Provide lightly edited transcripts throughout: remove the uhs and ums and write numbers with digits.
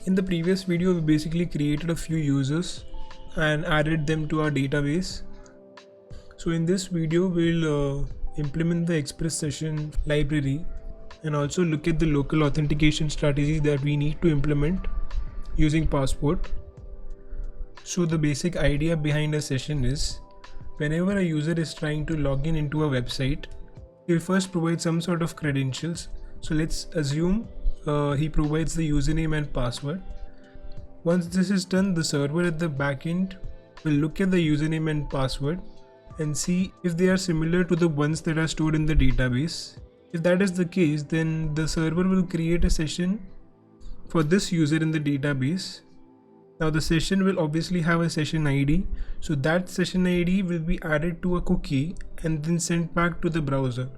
In the previous video, we basically created a few users and added them to our database. So in this video, we'll implement the Express Session library and also look at the local authentication strategies that we need to implement using Passport. So the basic idea behind a session is, whenever a user is trying to log in into a website, he'll first provide some sort of credentials. So let's assume he provides the username and password. Once this is done, the server at the backend will look at the username and password and see if they are similar to the ones that are stored in the database. If that is the case, then the server will create a session for this user in the database. Now the session will obviously have a session ID, so that session ID will be added to a cookie and then sent back to the browser.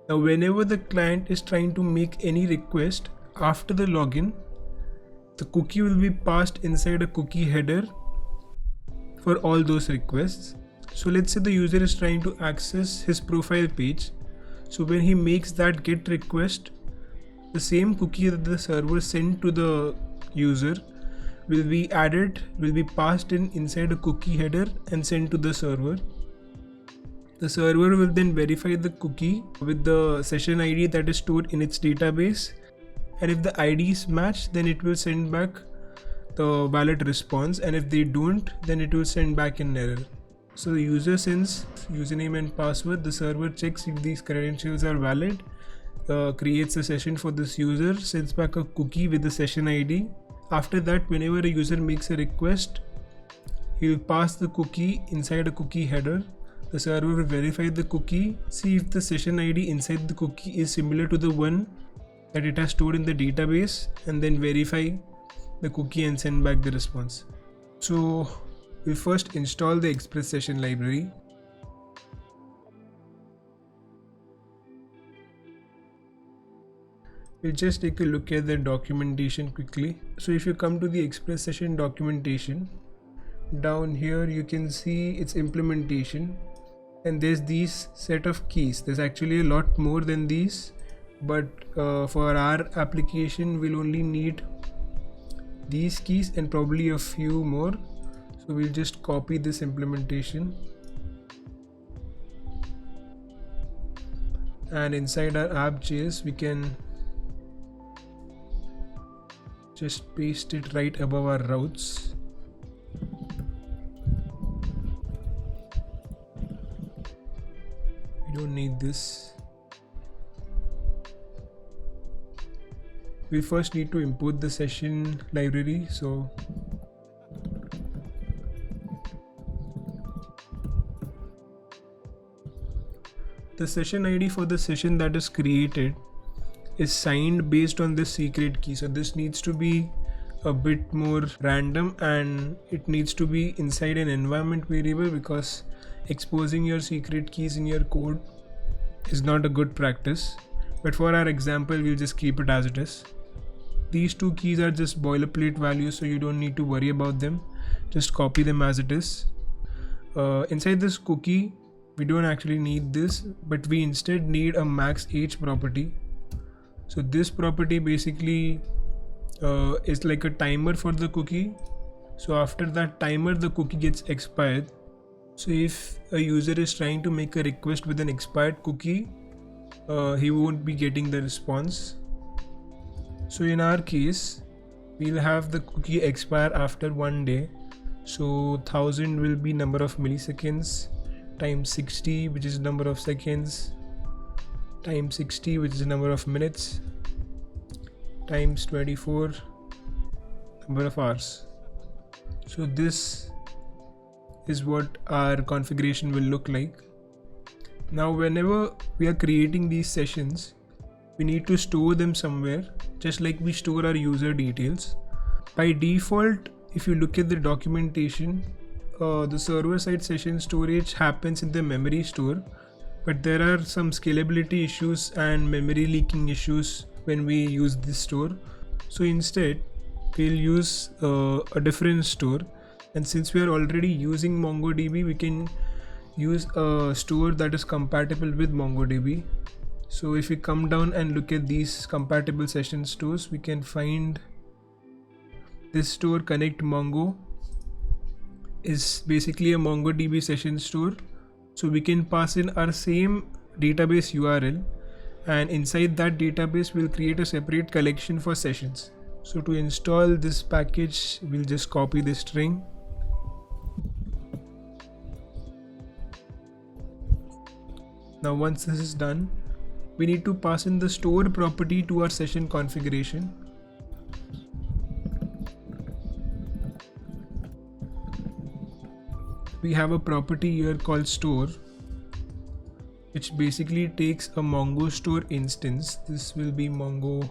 Now whenever the client is trying to make any request after the login, the cookie will be passed inside a cookie header for all those requests. So let's say the user is trying to access his profile page. So when he makes that GET request, the same cookie that the server sent to the user will be passed inside a cookie header and sent to the server. The server will then verify the cookie with the session ID that is stored in its database, and if the IDs match, then it will send back the valid response, and if they don't, then it will send back an error. So the user sends username and password, the server checks if these credentials are valid, creates a session for this user, sends back a cookie with the session ID. After that, whenever a user makes a request, he will pass the cookie inside a cookie header. The server will verify the cookie, see if the session ID inside the cookie is similar to the one that it has stored in the database, and then verify the cookie and send back the response. So we'll first install the Express Session library. We'll just take a look at the documentation quickly. So if you come to the Express Session documentation, down here you can see its implementation, and there's these set of keys. There's actually a lot more than these, but for our application we'll only need these keys and probably a few more. So we'll just copy this implementation, and inside our app.js we can just paste it right above our routes. We don't need this. We first need to import the session library. So the session ID for the session that is created is signed based on this secret key. So this needs to be a bit more random, and it needs to be inside an environment variable, because exposing your secret keys in your code is not a good practice. But for our example, we'll just keep it as it is. These two keys are just boilerplate values, so you don't need to worry about them. Just copy them as it is. Inside this cookie, we don't actually need this, but we instead need a max age property. So this property basically is like a timer for the cookie. So after that timer, the cookie gets expired. So if a user is trying to make a request with an expired cookie, he won't be getting the response. So in our case, we'll have the cookie expire after 1 day. So 1000 will be number of milliseconds times 60, which is number of seconds, times 60, which is number of minutes, times 24, number of hours. So this is what our configuration will look like. Now whenever we are creating these sessions, we need to store them somewhere, just like we store our user details. By default, if you look at the documentation, the server-side session storage happens in the memory store, but there are some scalability issues and memory leaking issues when we use this store. So instead, we'll use a different store, and since we are already using MongoDB, we can use a store that is compatible with MongoDB. So if we come down and look at these compatible session stores, we can find this store connect Mongo is basically a MongoDB session store. So we can pass in our same database URL, and inside that database we'll create a separate collection for sessions. So to install this package, we'll just copy this string. Now once this is done, we need to pass in the store property to our session configuration. We have a property here called store, which basically takes a Mongo store instance. This will be Mongo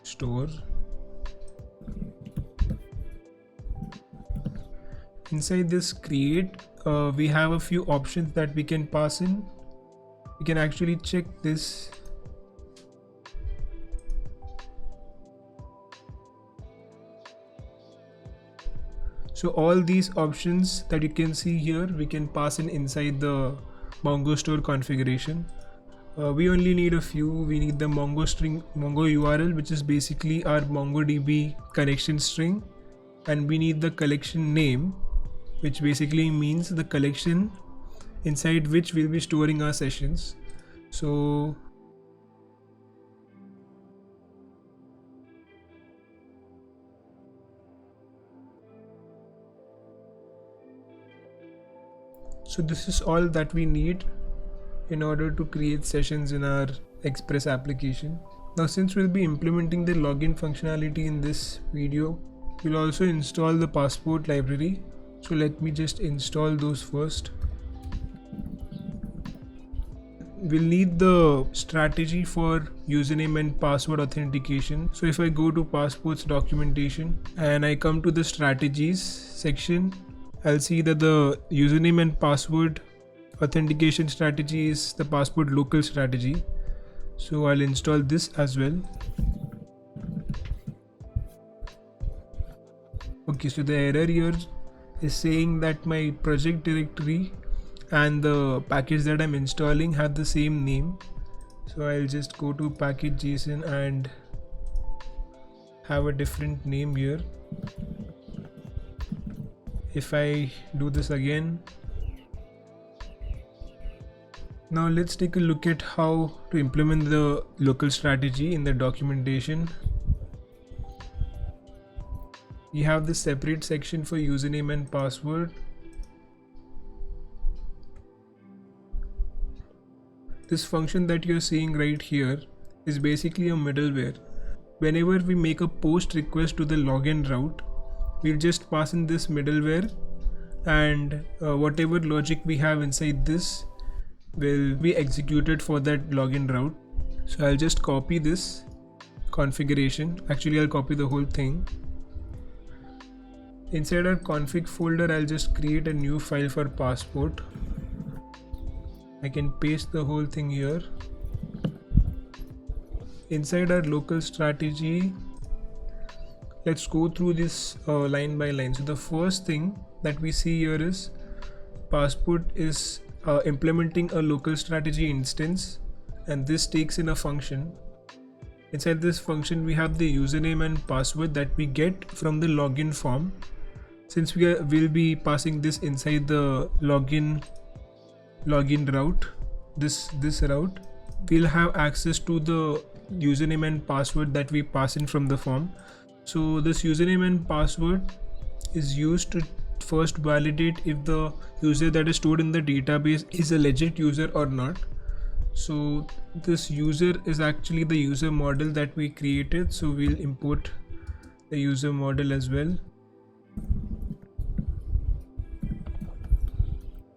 store. Inside this create, we have a few options that we can pass in. We can actually check this. So all these options that you can see here, we can pass in inside the Mongo store configuration. We only need a few. We need the Mongo URL, which is basically our MongoDB connection string, and we need the collection name, which basically means the collection inside which we'll be storing our sessions. So this is all that we need in order to create sessions in our Express application. Now since we'll be implementing the login functionality in this video, we'll also install the Passport library. So let me just install those first. We'll need the strategy for username and password authentication. So if I go to Passport's documentation and I come to the strategies section, I'll see that the username and password authentication strategy is the Passport local strategy. So I'll install this as well. Okay, so the error here is saying that my project directory and the package that I'm installing have the same name. So I'll just go to package.json and have a different name here. If I do this again, now let's take a look at how to implement the local strategy in the documentation. We have this separate section for username and password. This function that you're seeing right here is basically a middleware. Whenever we make a post request to the login route, we'll just pass in this middleware, and whatever logic we have inside this will be executed for that login route. So I'll just copy this configuration. Actually, I'll copy the whole thing. Inside our config folder, I'll just create a new file for Passport. I can paste the whole thing here. Inside our local strategy, let's go through this line by line. So the first thing that we see here is Passport is implementing a local strategy instance, and this takes in a function. Inside this function, we have the username and password that we get from the login form. Since we'll be passing this inside the login route, this route, we'll have access to the username and password that we pass in from the form. So this username and password is used to first validate if the user that is stored in the database is a legit user or not. So this user is actually the user model that we created, so we'll import the user model as well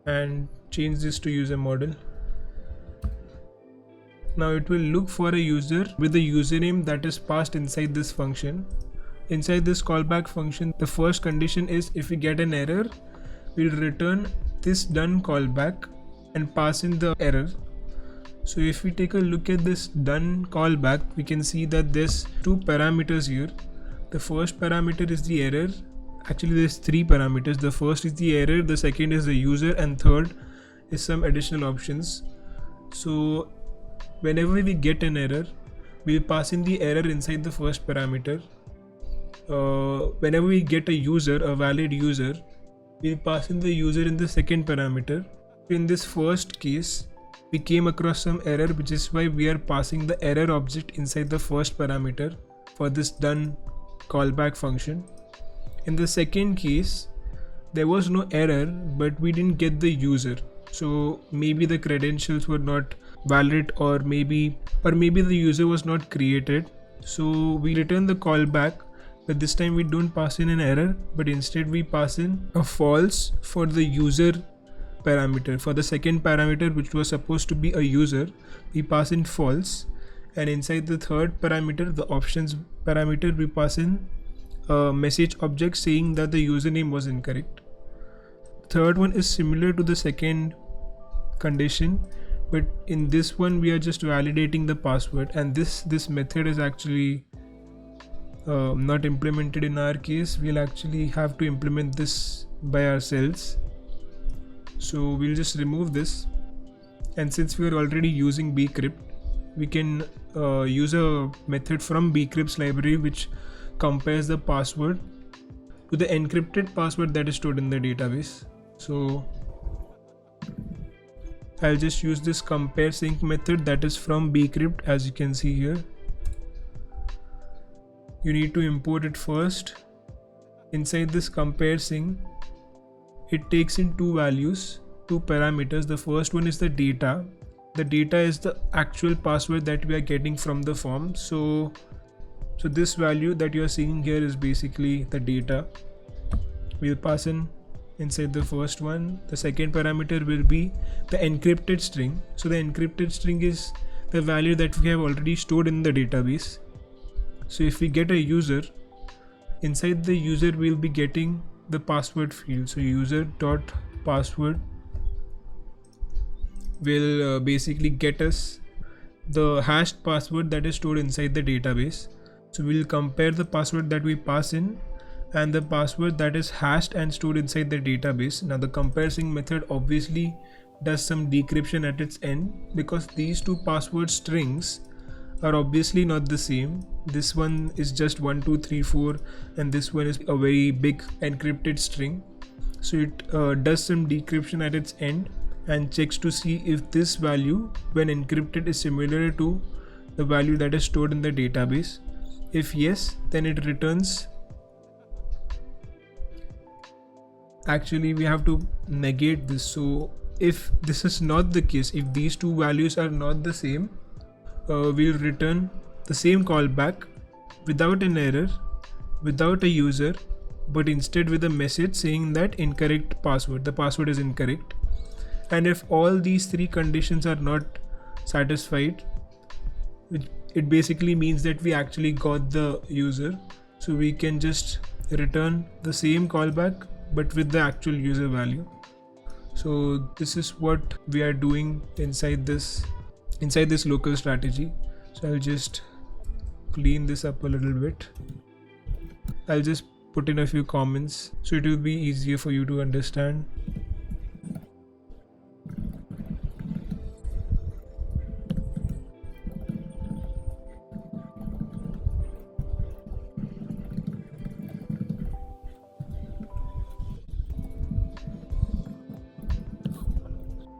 and change this to user model. Now it will look for a user with a username that is passed inside this function. Inside this callback function, the first condition is if we get an error, we'll return this done callback and pass in the error. So if we take a look at this done callback, we can see that there's two parameters here. The first parameter is the error. Actually, there's three parameters. The first is the error, the second is the user, and third is some additional options. So whenever we get an error, we'll pass in the error inside the first parameter. Whenever we get a user, a valid user, we'll pass in the user in the second parameter. In this first case, we came across some error, which is why we are passing the error object inside the first parameter for this done callback function. In the second case, there was no error, but we didn't get the user. So maybe the credentials were not valid, or maybe the user was not created. So we return the callback, but this time we don't pass in an error, but instead we pass in a false for the user parameter. For the second parameter, which was supposed to be a user, we pass in false, and inside the third parameter, the options parameter, we pass in a message object saying that the username was incorrect. Third one is similar to the second condition, but in this one we are just validating the password, and this method is actually not implemented in our case. We'll actually have to implement this by ourselves. So we'll just remove this, and since we are already using bcrypt, we can use a method from bcrypt's library which compares the password to the encrypted password that is stored in the database. So I'll just use this compare sync method that is from bcrypt. As you can see here, you need to import it first. Inside this compare sync, it takes in two values, two parameters. The first one is the data. The data is the actual password that we are getting from the form. So this value that you are seeing here is basically the data. We'll pass in inside the first one. The second parameter will be the encrypted string. So the encrypted string is the value that we have already stored in the database. So if we get a user, inside the user we'll be getting the password field. So user.password will basically get us the hashed password that is stored inside the database. So we'll compare the password that we pass in and the password that is hashed and stored inside the database. Now the compare sync method obviously does some decryption at its end, because these two password strings are obviously not the same. This one is just 1 2 3 4 and this one is a very big encrypted string. So it does some decryption at its end and checks to see if this value when encrypted is similar to the value that is stored in the database. If yes, then it returns. Actually, we have to negate this. So if this is not the case, if these two values are not the same, we'll return the same callback without an error, without a user, but instead with a message saying that incorrect password, the password is incorrect. And if all these three conditions are not satisfied, it basically means that we actually got the user. So we can just return the same callback but with the actual user value. So this is what we are doing inside this local strategy. So I'll just clean this up a little bit. I'll just put in a few comments so it will be easier for you to understand.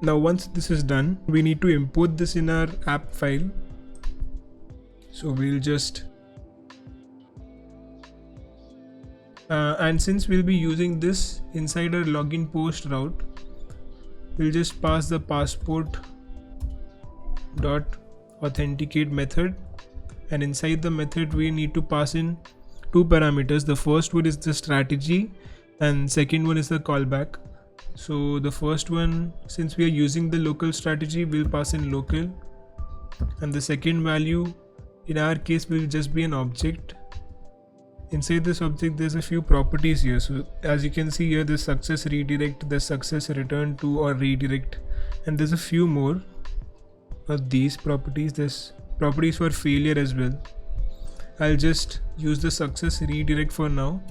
Now once this is done, we need to import this in our app file. So we'll just and since we'll be using this inside our login post route, we'll just pass the passport dot authenticate method, and inside the method we need to pass in two parameters. The first one is the strategy and second one is the callback. So the first one, since we are using the local strategy, we'll pass in local, and the second value in our case will just be an object. Inside this object there's a few properties here. So as you can see here, the success redirect, the success return to or redirect, and there's a few more of these properties. There's properties for failure as well. I'll just use the success redirect for now,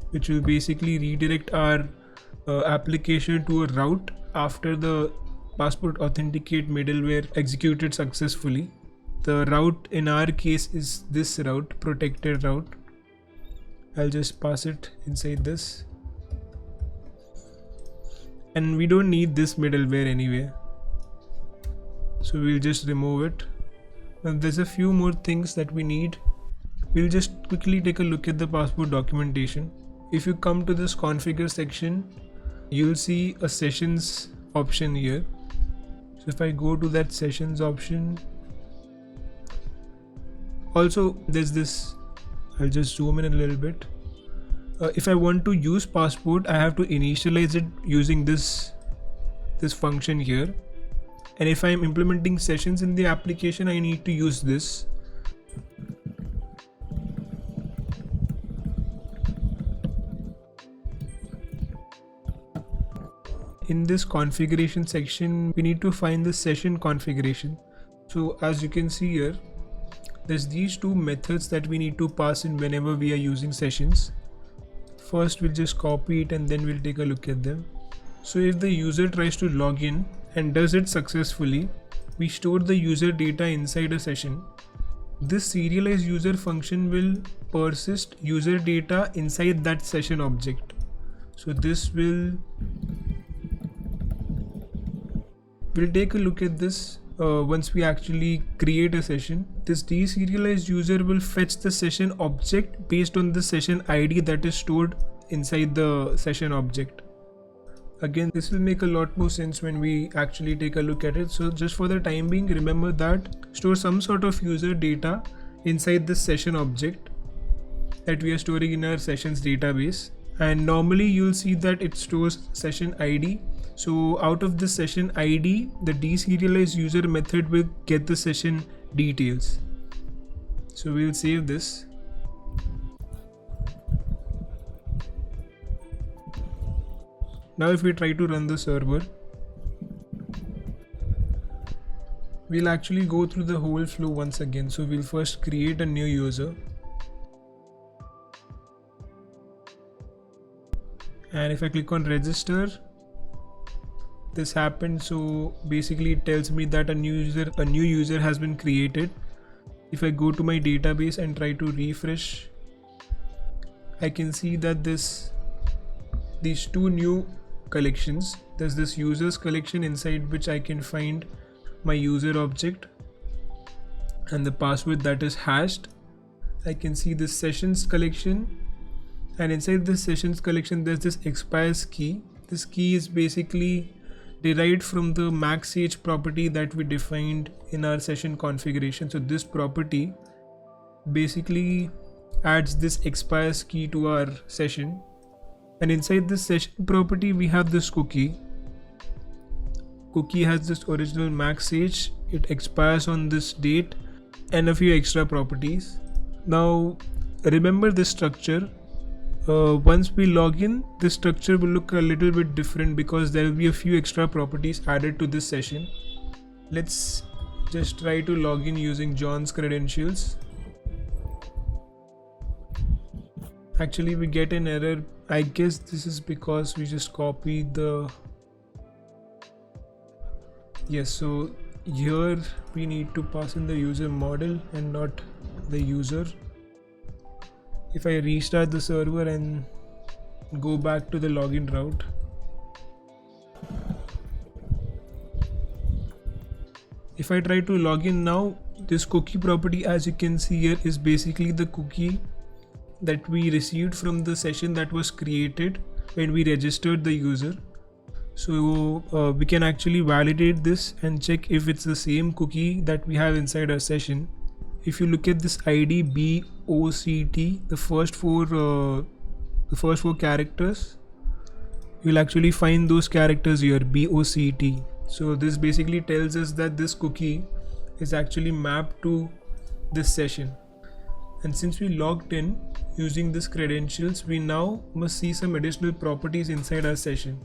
which will basically redirect our application to a route after the passport authenticate middleware executed successfully. The route in our case is this route, protected route. I'll just pass it inside this. And we don't need this middleware anyway, so we'll just remove it. Now there's a few more things that we need. We'll just quickly take a look at the passport documentation. If you come to this configure section, you'll see a sessions option here. So if I go to that sessions option, also there's this, I'll just zoom in a little bit. If I want to use passport, I have to initialize it using this function here. And if I'm implementing sessions in the application, I need to use this. In this configuration section, we need to find the session configuration. So as you can see here, there's these two methods that we need to pass in whenever we are using sessions. First, we'll just copy it and then we'll take a look at them. So if the user tries to log in and does it successfully, we store the user data inside a session. This serialize user function will persist user data inside that session object. So this we'll take a look at this once we actually create a session. This deserialized user will fetch the session object based on the session ID that is stored inside the session object. Again, this will make a lot more sense when we actually take a look at it. So just for the time being, remember that store some sort of user data inside this session object that we are storing in our sessions database. And normally you'll see that it stores session ID. So out of the session ID, the deserialized user method will get the session details. So we'll save this. Now if we try to run the server, we'll actually go through the whole flow once again. So we'll first create a new user. And if I click on register, this happened. So basically it tells me that a new user has been created. If I go to my database and try to refresh, I can see that these two new collections. There's this users collection inside which I can find my user object and the password that is hashed. I can see this sessions collection, and inside this sessions collection there's this expires key. This key is basically derived from the max age property that we defined in our session configuration. So this property basically adds this expires key to our session, and inside this session property we have this cookie. Cookie has this original max age, it expires on this date, and a few extra properties. Now remember this structure. Once we log in, this structure will look a little bit different because there will be a few extra properties added to this session. Let's just try to log in using John's credentials. Actually we get an error. I guess this is because we just copied the... Yes, so here we need to pass in the user model and not the user. If I restart the server and go back to the login route, if I try to log in now, this cookie property, as you can see here, is basically the cookie that we received from the session that was created when we registered the user. So we can actually validate this and check if it's the same cookie that we have inside our session. If you look at this ID BOCT, the first four characters, you'll actually find those characters here, BOCT. So this basically tells us that this cookie is actually mapped to this session. And since we logged in using this credentials, we now must see some additional properties inside our session.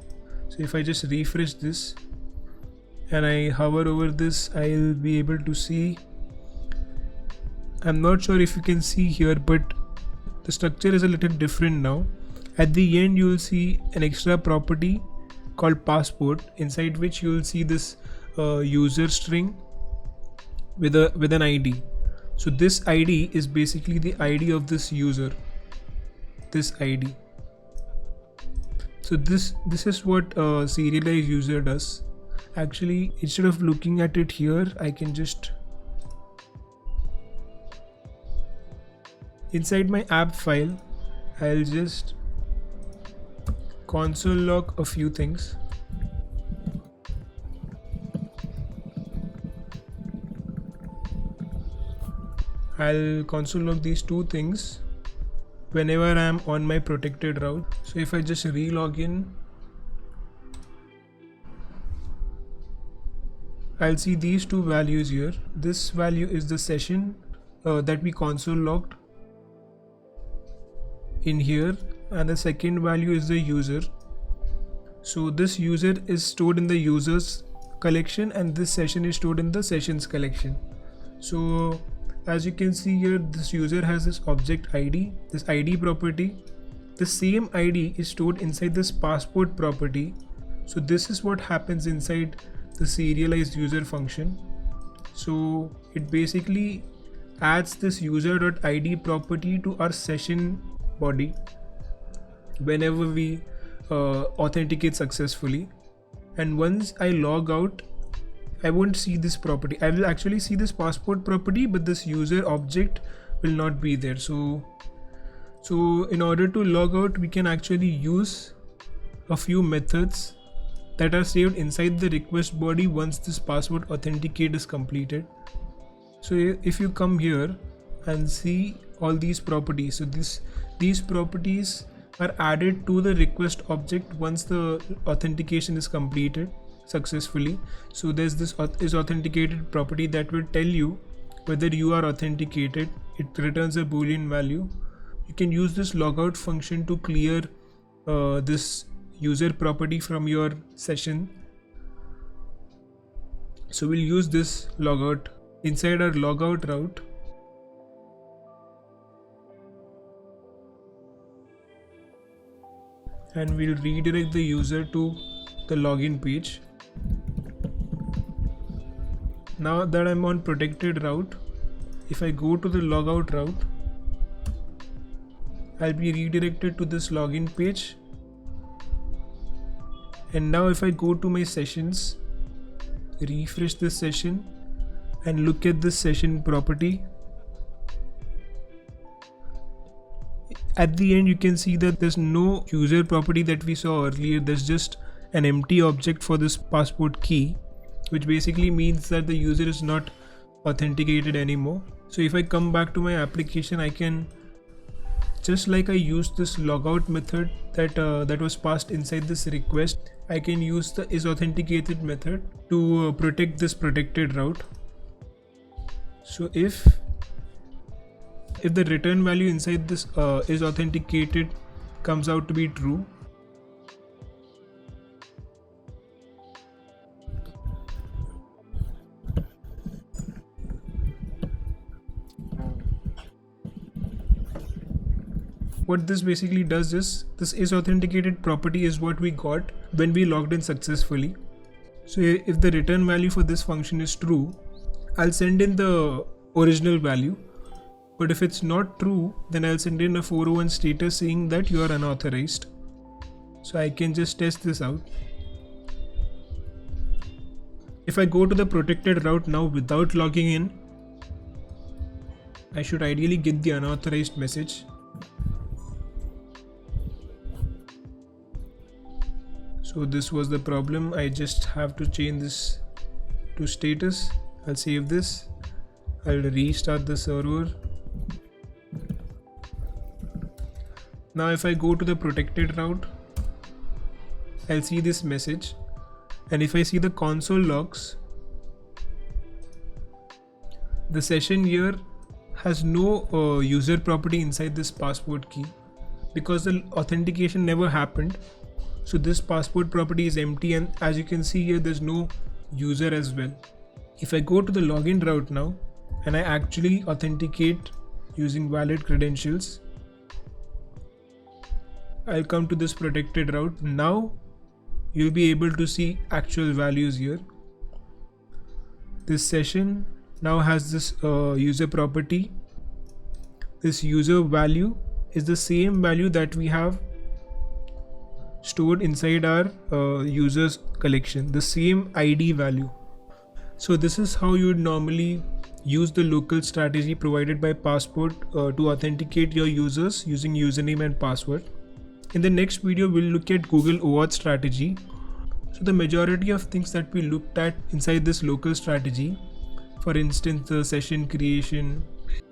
So if I just refresh this and I hover over this, I'll be able to see. I'm not sure if you can see here, but the structure is a little different now. At the end you will see an extra property called passport, inside which you will see this user string with an ID. So this ID is basically the ID of this user, this ID. So this is what a serialized user does. Actually, instead of looking at it here, I can just inside my app file, I'll just console log a few things. I'll console log these two things whenever I am on my protected route. So if I just re-log in, I'll see these two values here. This value is the session that we console logged in here, and the second value is the user. So this user is stored in the users collection and this session is stored in the sessions collection. So as you can see here, this user has this object ID, this ID property. The same ID is stored inside this passport property. So this is what happens inside the serialized user function. So it basically adds this user.id property to our session body whenever we authenticate successfully. And once I log out, I won't see this property. I will actually see this passport property, but this user object will not be there. So in order to log out, we can actually use a few methods that are saved inside the request body once this password authenticate is completed. So if you come here and see all these properties, so these properties are added to the request object once the authentication is completed successfully. So there's this is authenticated property that will tell you whether you are authenticated. It returns a boolean value. You can use this logout function to clear this user property from your session. So we'll use this logout inside our logout route. And we'll redirect the user to the login page. Now that I'm on protected route, if I go to the logout route, I'll be redirected to this login page. And now if I go to my sessions, refresh this session and look at this session property, at the end you can see that there's no user property that we saw earlier. There's just an empty object for this passport key, which basically means that the user is not authenticated anymore. So if I come back to my application, I can, just like I used this logout method that was passed inside this request, I can use the isAuthenticated method to protect this protected route. So if the return value inside this isAuthenticated comes out to be true, what this basically does is, this isAuthenticated property is what we got when we logged in successfully. So if the return value for this function is true, I'll send in the original value. But if it's not true, then I'll send in a 401 status saying that you are unauthorized. So I can just test this out. If I go to the protected route now without logging in, I should ideally get the unauthorized message. So this was the problem. I just have to change this to status. I'll save this. I'll restart the server. Now if I go to the protected route, I'll see this message. And if I see the console logs, the session here has no user property inside this passport key because the authentication never happened. So this passport property is empty, and as you can see here, there's no user as well. If I go to the login route now and I actually authenticate using valid credentials, I'll come to this protected route. Now you'll be able to see actual values here. This session, now has this user property. This user value is the same value that we have stored inside our users collection, the same ID value. So this is how you would normally use the local strategy provided by Passport to authenticate your users using username and password. In the next video, we'll look at Google OAuth strategy. So the majority of things that we looked at inside this local strategy, for instance, the session creation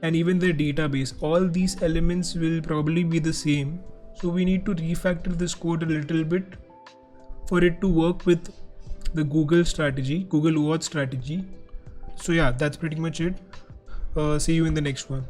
and even the database, all these elements will probably be the same. So we need to refactor this code a little bit for it to work with the Google strategy, Google OAuth strategy. So yeah, that's pretty much it. See you in the next one.